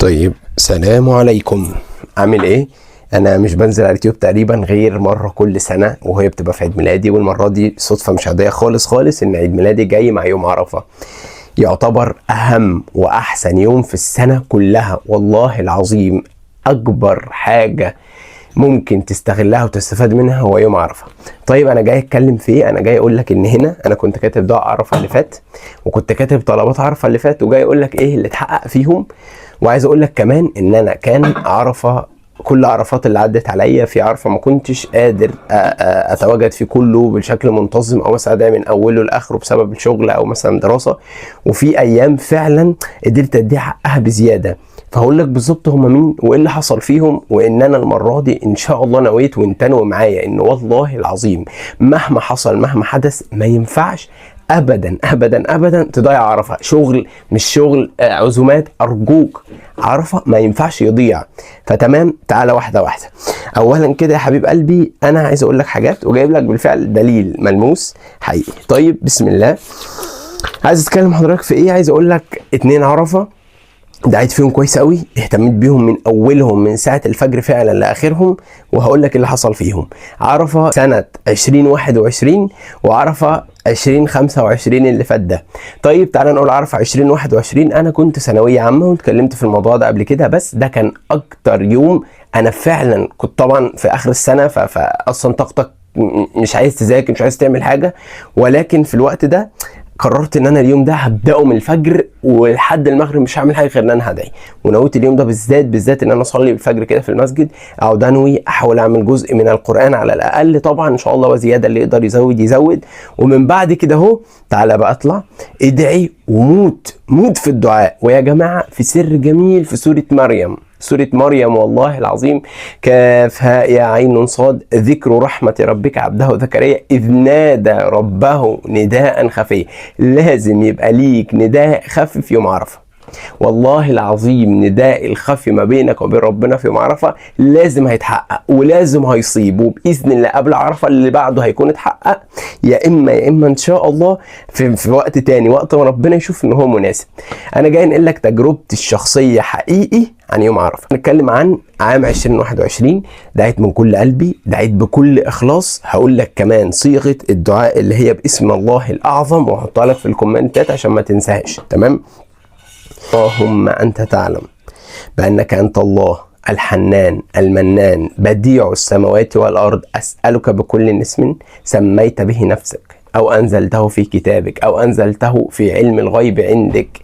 طيب، سلام عليكم. عامل ايه؟ انا مش بنزل على اليوتيوب تقريبا غير مره كل سنه، وهي بتبقى في عيد ميلادي. والمره دي صدفه مش عاديه خالص خالص ان عيد ميلادي جاي مع يوم عرفه. يعتبر اهم واحسن يوم في السنه كلها، والله العظيم. اكبر حاجه ممكن تستغلها وتستفاد منها هو يوم عرفه. طيب، انا جاي اتكلم في ايه؟ انا جاي اقول لك ان هنا انا كنت كاتب دعاء عرفه اللي فات، وكنت كاتب طلبات عرفه اللي فات، وجاي اقول لك ايه اللي اتحقق فيهم. وعايز اقول لك كمان ان انا كان عرفه، كل عرفات اللي عدت عليا في عرفه ما كنتش قادر اتواجد فيه كله بشكل منتظم، او مثلا ادعي من اوله لاخره بسبب الشغل او مثلا دراسه. وفي ايام فعلا قدرت اديها حقها بزياده. فهقول لك بالظبط هما مين وايه اللي حصل فيهم، وان انا المره دي ان شاء الله نويت وانت ناوي معايا ان والله العظيم مهما حصل مهما حدث ما ينفعش ابدا ابدا ابدا تضيع عرفه. شغل مش شغل، عزومات، ارجوك عرفه ما ينفعش يضيع. فتمام، تعالى واحده واحده. اولا كده يا حبيب قلبي، انا عايز اقول لك حاجات وجايب لك بالفعل دليل ملموس حقيقي. طيب، بسم الله. عايز اتكلم حضرتك في ايه؟ عايز اقول لك 2 عرفه دعيت فيهم كويس قوي، اهتميت بيهم من اولهم من ساعه الفجر فعلا لاخرهم، وهقول لك اللي حصل فيهم. عرفه سنه 2021 وعرفه 2025 اللي فات ده. طيب، تعالى نقول عرفه 2021. انا كنت ثانويه عامه واتكلمت في الموضوع ده قبل كده، بس ده كان اكتر يوم انا فعلا كنت طبعا في اخر السنه، فاصلا طاقتك مش عايز تذاكر، مش عايز تعمل حاجه. ولكن في الوقت ده قررت ان انا اليوم ده هبداه من الفجر ولحد المغرب، مش هعمل حاجه غير ان انا هدعي. ونويت اليوم ده بالذات ان انا اصلي الفجر كده في المسجد، اقعد انوي، احاول اعمل جزء من القران على الاقل طبعا ان شاء الله، وزياده اللي يقدر يزود يزود. ومن بعد كده اهو تعالى بقى اطلع ادعي وموت في الدعاء. ويا جماعه في سر جميل في سوره مريم، سورة مريم والله العظيم، كاف هاء يا عين صاد، ذكر رحمة ربك عبده زكريا إذ نادى ربه نداء خفيا. لازم يبقى ليك نداء خفي في يوم عرفة. والله العظيم نداء الخفي ما بينك وبين ربنا في يوم عرفة لازم هيتحقق ولازم هيصيب، وبإذن الله قبل عرفة اللي بعده هيكون اتحقق، يا إما إن شاء الله في وقت تاني، وقت ما ربنا يشوف إن هو مناسب. أنا جاي نقول لك تجربتي الشخصية حقيقي عن يوم عرفة. نتكلم عن عام 2021. دعيت من كل قلبي، دعيت بكل إخلاص. هقول لك كمان صيغة الدعاء اللي هي باسم الله الأعظم، وهحطها لك في الكومنتات عشان ما تنساهاش. تمام؟ اللهم أنت تعلم بأنك أنت الله الحنان المنان بديع السماوات والأرض، أسألك بكل اسم سميت به نفسك أو أنزلته في كتابك أو أنزلته في علم الغيب عندك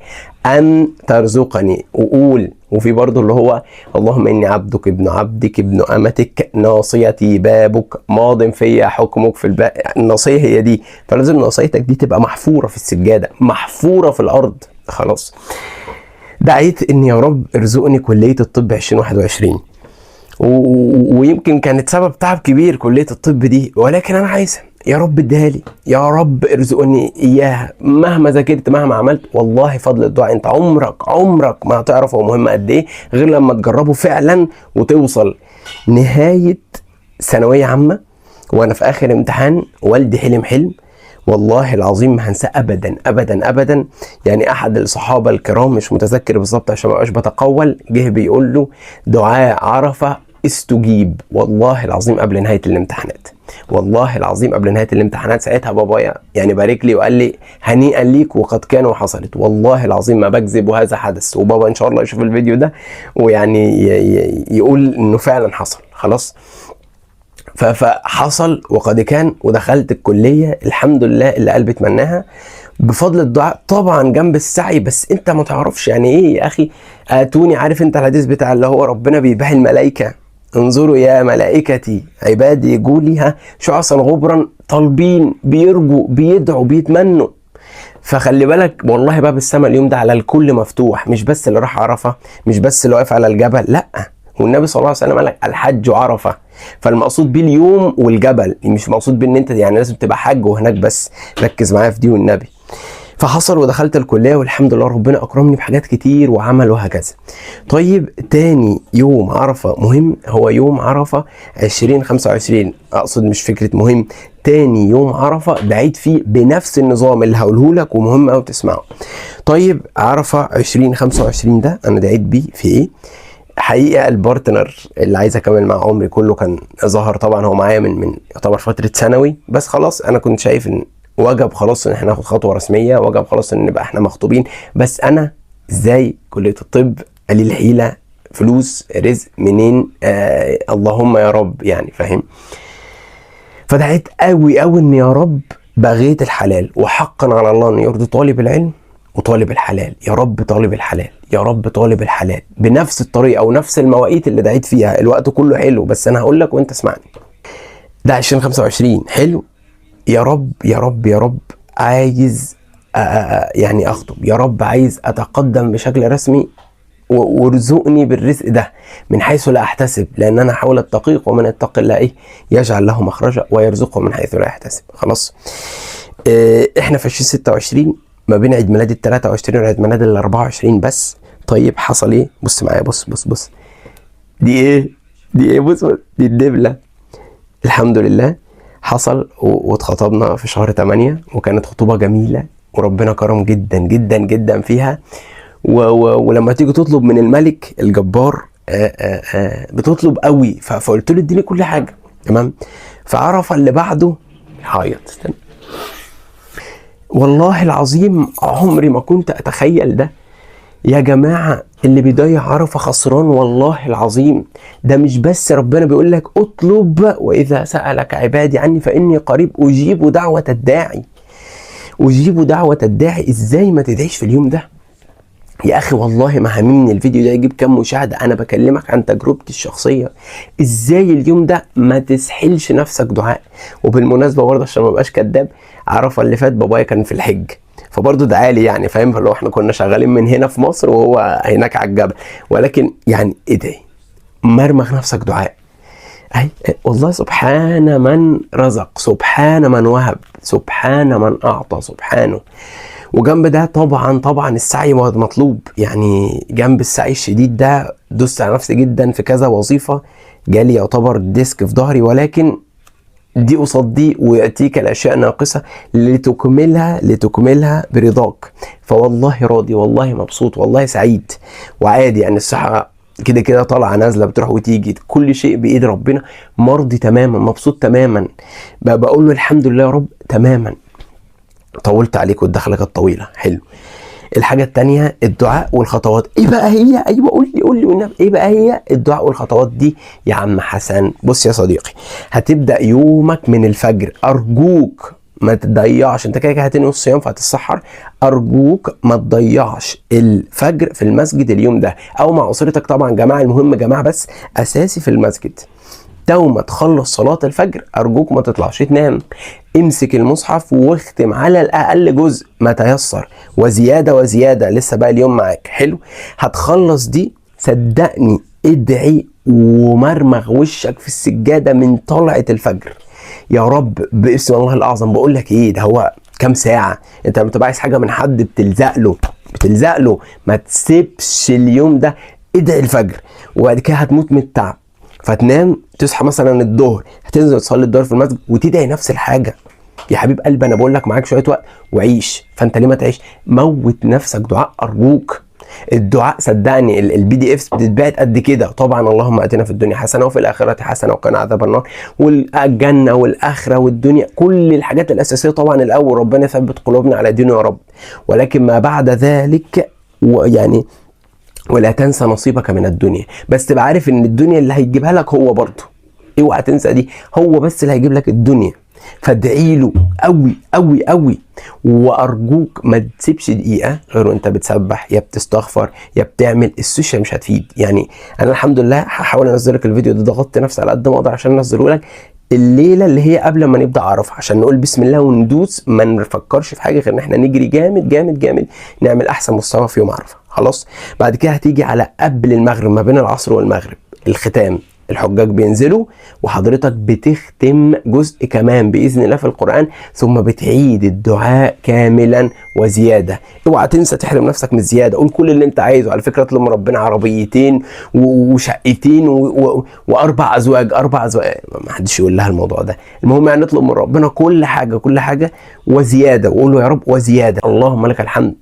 أن ترزقني. وقول، وفي برضو اللي هو اللهم إني عبدك ابن عبدك ابن أمتك ناصيتي بابك ماض فيا حكمك في الناصية هي دي، فلازم ناصيتك دي تبقى محفورة في السجادة، محفورة في الأرض. خلاص، دعيت ان يا رب ارزقني كلية الطب 2021، ويمكن كانت سبب تعب كبير كلية الطب دي، ولكن انا عايزها يا رب اديها لي، يا رب ارزقني اياها مهما ذاكرت مهما عملت. والله فضل الدعاء انت عمرك ما هتعرف هو مهم قد ايه غير لما تجربه فعلا وتوصل نهاية ثانوية عامة وانا في اخر امتحان والدي حلم والله العظيم ما هنساه ابدا ابدا ابدا. يعني احد الصحابه الكرام، مش متذكر بالظبط عشان ما ابقاش بتقول، جه بيقول له دعاء عرفه استجيب. والله العظيم قبل نهايه الامتحانات، والله العظيم قبل نهايه الامتحانات، ساعتها بابايا يعني بارك لي وقال لي هنيئا ليك وقد كان وحصلت. والله العظيم ما بكذب وهذا حدث، وبابا ان شاء الله يشوف الفيديو ده ويعني يقول انه فعلا حصل. خلاص، فحصل وقد كان، ودخلت الكلية الحمد لله اللي قلبي اتمناها بفضل الدعاء طبعا جنب السعي. بس انت ما تعرفش يعني ايه يا اخي. اتوني، عارف انت الحديث بتاع اللي هو ربنا بيباهي الملائكة، انظروا يا ملائكتي عبادي جولي شعثا غبرا، طالبين بيرجوا بيدعوا بيتمنوا. فخلي بالك والله باب السماء اليوم ده على الكل مفتوح، مش بس اللي راح عرفة، مش بس اللي واقف على الجبل، لا. والنبي صلى الله عليه وسلم قال لك الحج عرفه. فالمقصود بيه اليوم والجبل، مش مقصود بيه ان انت يعني لازم تبقى حج وهناك بس. ركز معايا في دي والنبي. فحصل ودخلت الكليه والحمد لله ربنا اكرمني بحاجات كتير وعمل وهكذا. طيب تاني يوم عرفه مهم هو يوم عرفه 2025، اقصد مش فكره مهم، تاني يوم عرفه دعيت فيه بنفس النظام اللي هقوله لك ومهم قوي تسمعه. طيب عرفه 2025 ده انا دعيت بيه في ايه؟ حقيقه البارتنر اللي عايز اكمل مع عمري كله كان ظهر، طبعا هو معايا من يعتبر فتره ثانوي، بس خلاص انا كنت شايف ان وجب خلاص ان احنا ناخد خطوه رسميه، وجب خلاص ان نبقى احنا مخطوبين. بس انا ازاي؟ كليه الطب قليل الحيله، فلوس، رزق منين؟ اللهم يا رب، يعني فاهم. فدعيت قوي قوي ان يا رب بغيت الحلال، وحقا على الله ان يرضي طالب العلم وطالب الحلال. يا رب طالب الحلال، يا رب طالب الحلال، بنفس الطريقه ونفس المواقيت اللي دعيت فيها. الوقت كله حلو بس انا هقول لك وانت اسمعني. ده 2025 حلو. يا رب يا رب يا رب عايز يعني اخطب، يا رب عايز اتقدم بشكل رسمي، وارزقني بالرزق ده من حيث لا احتسب، لان انا احاول اتقيق، ومن يتق الله ايه يجعل له مخرجا ويرزقه من حيث لا يحتسب. خلاص احنا في 2026 ما بين عيد ميلاد ال 23 وعيد ميلاد ال 24 بس. طيب حصل ايه؟ بص معايا، بص دي ايه؟ بص دي الدبله. الحمد لله حصل واتخطبنا في شهر 8، وكانت خطوبة جميلة وربنا كرم جدا جدا جدا فيها. ولما تيجي تطلب من الملك الجبار بتطلب قوي، فقلت له اديني كل حاجة تمام. فعرف اللي بعده هعيط. والله العظيم عمري ما كنت اتخيل ده يا جماعة. اللي بيضيع عرفة خسران والله العظيم. ده مش بس ربنا بيقول لك اطلب وإذا سألك عبادي عني فإني قريب أجيب دعوة الداعي، أجيب دعوة الداعي. إزاي ما تدعيش في اليوم ده يا أخي؟ والله ما هممني الفيديو ده يجيب كام مشاهدة، أنا بكلمك عن تجربتي الشخصية. إزاي اليوم ده ما تسحلش نفسك دعاء؟ وبالمناسبة برضه عشان ما بقاش كداب، عرفة اللي فات بابايا كان في الحج، فبرضه دعالي يعني فاهم. فلو احنا كنا شغالين من هنا في مصر وهو هناك على الجبل، ولكن يعني ادعي، مرمغ نفسك دعاء. اي والله سبحان من رزق، سبحان من وهب، سبحان من اعطى، سبحانه. وجنب ده طبعا السعي مطلوب، يعني جنب السعي الشديد ده دوست على نفسي جدا في كذا وظيفة، جالي يعتبر ديسك في ظهري، ولكن دي قصاد دي، ويأتيك الأشياء ناقصة لتكملها برضاك. فوالله راضي، والله مبسوط، والله سعيد، وعادي يعني. الصحة كده كده طالعة نازلة بتروح وتيجي، كل شيء بإيد ربنا. مرضي تماما، مبسوط تماما، بقول له الحمد لله يا رب تماما. طولت عليك والدخلة كانت طويلة. حلو. الحاجة التانية الدعاء والخطوات. ايه بقى هي؟ ايوه قول لي والنبي، ايه بقى هي الدعاء والخطوات دي يا عم حسن؟ بص يا صديقي، هتبدأ يومك من الفجر. ارجوك ما تضيعش، انت كده هتنهي الصيام فهتتسحر، ارجوك ما تضيعش الفجر في المسجد اليوم ده، او مع اسرتك طبعا جماعة. المهم جماعة بس اساسي في المسجد. تو ما تخلص صلاة الفجر ارجوك ما تطلعش تنام، امسك المصحف واختم على الاقل جزء ما تيسر، وزيادة لسه بقى اليوم معاك. حلو. هتخلص دي صدقني ادعي ومرمغ وشك في السجادة من طلعة الفجر. يا رب باسم الله الاعظم. بقول لك ايه، ده هو كام ساعة؟ انت لما تبقى عايز حاجة من حد بتلزق له، ما تسيبش اليوم ده. ادعي الفجر وبعد كده هتموت من التعب، فتنام تصحى مثلا الظهر، هتنزل تصلي الظهر في المسجد وتدعي نفس الحاجه. يا حبيب قلبي انا بقول لك معاك شويه وقت وعيش، فانت ليه ما تعيش؟ موت نفسك دعاء ارجوك. الدعاء صدقني البي دي افس بتتبعت قد كده. طبعا اللهم اتنا في الدنيا حسنه وفي الاخره حسنه وقنا عذاب النار، والجنه والاخره والدنيا، كل الحاجات الاساسيه طبعا الاول ربنا يثبت قلوبنا على دينه يا رب. ولكن ما بعد ذلك يعني ولا تنسى نصيبك من الدنيا. بس تبقى عارف ان الدنيا اللي هيجيبها لك هو برضه، اوعى تنسى دي، هو بس اللي هيجيب لك الدنيا. فادعي له قوي قوي قوي، وارجوك ما تسيبش دقيقه غير وانت بتسبح يا بتستغفر يا بتعمل. السوشيال مش هتفيد يعني. انا الحمد لله هحاول انزل لك الفيديو ده، ضغطت نفسي على قد ما اقدر عشان انزله لك الليله اللي هي قبل ما نبدا عرفه، عشان نقول بسم الله وندوس، ما نفكرش في حاجه غير ان احنا نجري جامد جامد جامد، نعمل احسن مستوى في يوم عرفه. خلاص. بعد كده هتيجي على قبل المغرب، ما بين العصر والمغرب، الختام الحجاج بينزلوا وحضرتك بتختم جزء كمان باذن الله في القرآن، ثم بتعيد الدعاء كاملا وزياده. اوعى تنسى تحرم نفسك من الزياده. قول كل اللي انت عايزه. على فكره اطلب من ربنا عربيتين وشقتين واربع ازواج. ما حدش يقول لها الموضوع ده. المهم يعني نطلب من ربنا كل حاجه كل حاجه وزياده، وقول له يا رب وزياده. اللهم لك الحمد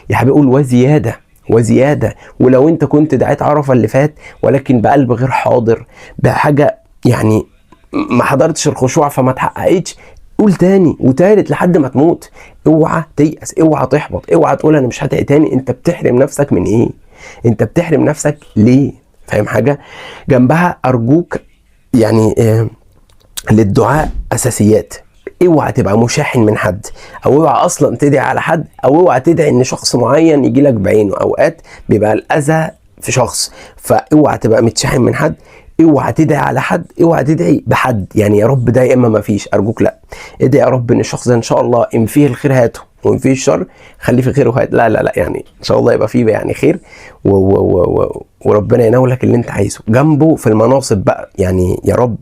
يا حبيبي. قول وزياده وزياده. ولو انت كنت دعيت عرفه اللي فات ولكن بقلب غير حاضر، بحاجه يعني ما حضرتش الخشوع فما تحققتش، قول تاني وتالت لحد ما تموت. اوعى تيأس، اوعى تحبط، اوعى تقول انا مش هدعي تاني. انت بتحرم نفسك من ايه؟ انت بتحرم نفسك ليه؟ فاهم حاجه؟ جنبها ارجوك يعني للدعاء اساسيات. اوعى تبقى مشاحن من حد، او اوعى اصلا تدعي على حد، او اوعى تدعي ان شخص معين يجي لك بعينه. اوقات بيبقى الاذى في شخص، فاوعى تبقى متشاحن من حد، اوعى تدعي على حد، اوعى تدعي بحد يعني يا رب ده يا اما ما فيش. ارجوك لا، ادعي يا رب ان الشخص ده ان شاء الله ان فيه الخير هاته وان فيه الشر خليه في خير وهات. لا يعني ان شاء الله يبقى فيه يعني خير وربنا ينولك اللي انت عايزه. جنبه في المناصب بقى يعني يا رب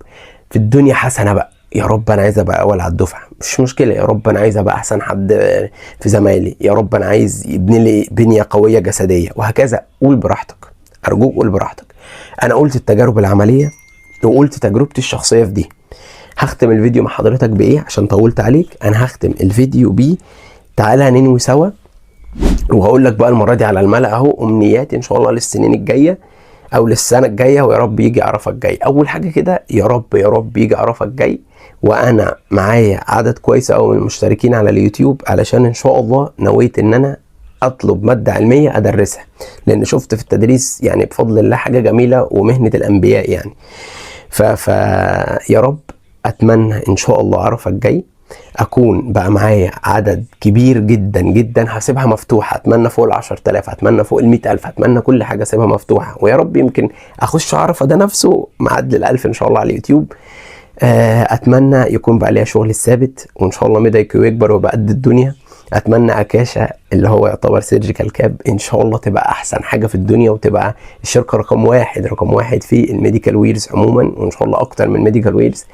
في الدنيا حسنه بقى، يا رب انا عايز ابقى اول على الدفعه مش مشكله، يا رب انا عايز ابقى احسن حد في زمايلي، يا رب انا عايز يبني لي بنيه قويه جسديه، وهكذا. قول براحتك، ارجوك قول براحتك. انا قلت التجارب العمليه وقلت تجربتي الشخصيه في دي. هختم الفيديو مع حضرتك بايه عشان طولت عليك؟ انا هختم الفيديو بيه تعالى ننوي سوا، وهقول لك بقى المره دي على الملأ اهو امنياتي ان شاء الله للسنين الجايه او للسنه الجايه، ويا رب يجي عرفه الجاي. اول حاجه كده يا رب يا رب يجي عرفه الجاي وانا معايا عدد كويس قوي من المشتركين على اليوتيوب، علشان ان شاء الله نويت ان انا اطلب ماده علميه ادرسها، لان شفت في التدريس يعني بفضل الله حاجه جميله ومهنه الانبياء يعني. يا رب اتمنى ان شاء الله عرفه الجاي اكون بقى معايا عدد كبير جدا جدا، هسيبها مفتوحه. اتمنى فوق ال10,000، اتمنى فوق ال100,000، اتمنى كل حاجه اسيبها مفتوحه، ويا رب يمكن اخش عرفه ده نفسه معدل ال1000 ان شاء الله على اليوتيوب. اتمنى يكون بقى ليا شغل الثابت، وان شاء الله مدى يكبر ويبقى قد الدنيا. اتمنى اكاشا اللي هو يعتبر سيرجيكال كاب ان شاء الله تبقى احسن حاجه في الدنيا، وتبقى الشركه رقم واحد في الميديكال ويرز عموما، وان شاء الله اكتر من ميديكال ويرز.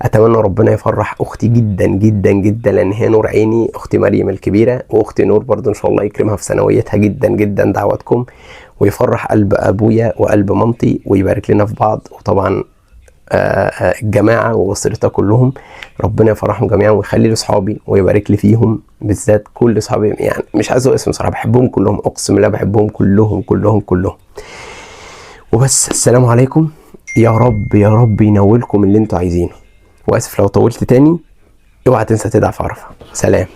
اتمنى ربنا يفرح اختي جدا جدا جدا، لان هي نور عيني، اختي مريم الكبيره، واختي نور برضو ان شاء الله يكرمها في ثانويتها جدا جدا، دعواتكم. ويفرح قلب ابويا وقلب مامتي ويبارك لنا في بعض، وطبعا الجماعه واسرتها كلهم ربنا يفرحهم جميعا، ويخلي لي اصحابي ويبارك لي فيهم، بالذات كل اصحابي يعني مش عايز اقول اسم صراحه، بحبهم كلهم، اقسم بالله بحبهم كلهم. وبس. السلام عليكم. يا رب يا رب ينولكم اللي انتوا عايزينه، واسف لو طولت تاني. اوعى تنسى تدعي في عرفه. سلام.